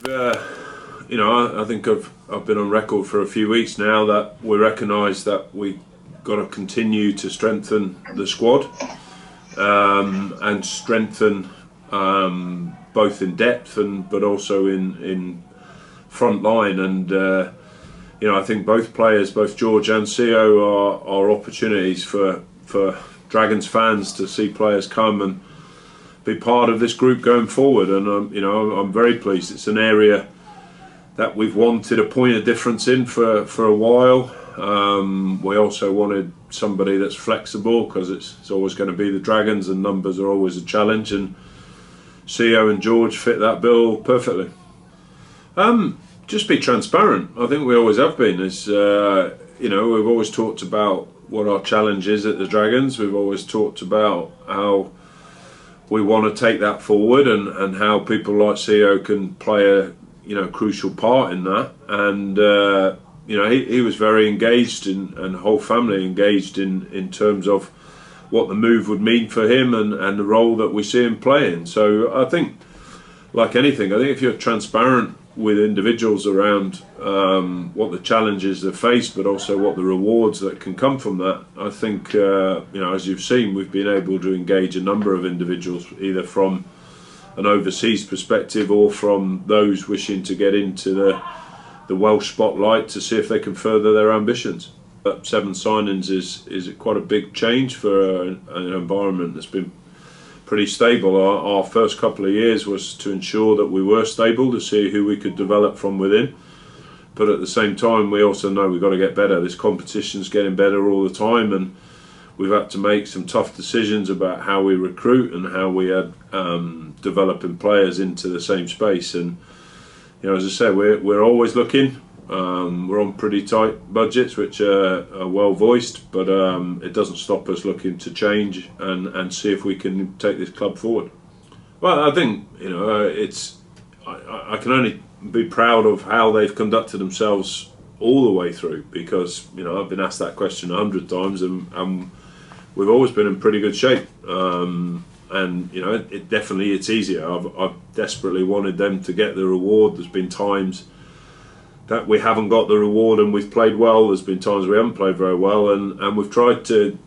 I think I've been on record for a few weeks now that we recognise that we got to continue to strengthen the squad and strengthen both in depth but also in front line. And I think both players, both George and CEO, are opportunities for Dragons fans to see players come and be part of this group going forward. And I'm very pleased. It's an area that we've wanted a point of difference in for a while. We also wanted somebody that's flexible, because it's always going to be the Dragons and numbers are always a challenge, and CEO and George fit that bill perfectly. Just be transparent. I think we always have been. We've always talked about what our challenge is at the Dragons. We've always talked about how we want to take that forward and how people like CEO can play a crucial part in that. And he was very engaged and the whole family engaged in terms of what the move would mean for him and the role that we see him playing. So I think, like anything, I think if you're transparent with individuals around what the challenges they face, but also what the rewards that can come from that, I think as you've seen, we've been able to engage a number of individuals, either from an overseas perspective or from those wishing to get into the Welsh spotlight to see if they can further their ambitions. 7 signings is quite a big change for an environment that's been pretty stable. Our first couple of years was to ensure that we were stable, to see who we could develop from within. But at the same time, we also know we've got to get better. This competition's getting better all the time, and we've had to make some tough decisions about how we recruit and how we are developing players into the same space. And as I said, we're always looking. We're on pretty tight budgets, which are well voiced, but it doesn't stop us looking to change and see if we can take this club forward. Well, I think I can only be proud of how they've conducted themselves all the way through, because I've been asked that question 100 times, and we've always been in pretty good shape. It definitely, it's easier. I've desperately wanted them to get the reward. There's been times that we haven't got the reward and we've played well. There's been times we haven't played very well, and we've tried to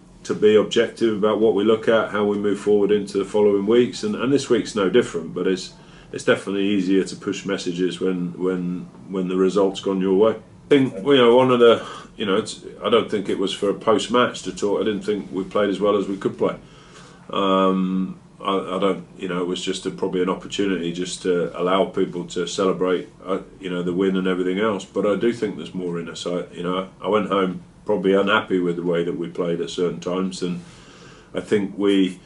be objective about what we look at, how we move forward into the following weeks, and this week's no different. But it's definitely easier to push messages when the result's gone your way. I think one of the I don't think it was for a post match to talk. I didn't think we played as well as we could play. I don't, it was just probably an opportunity just to allow people to celebrate, the win and everything else. But I do think there's more in us. I went home probably unhappy with the way that we played at certain times, and I think we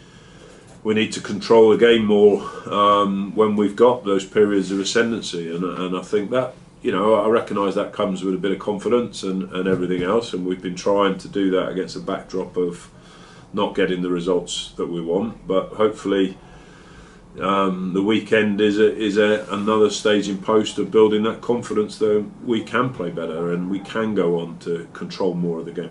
need to control the game more when we've got those periods of ascendancy. And I think that, I recognise that comes with a bit of confidence and everything else, and we've been trying to do that against a backdrop of not getting the results that we want. But hopefully the weekend is another staging post of building that confidence that we can play better and we can go on to control more of the game.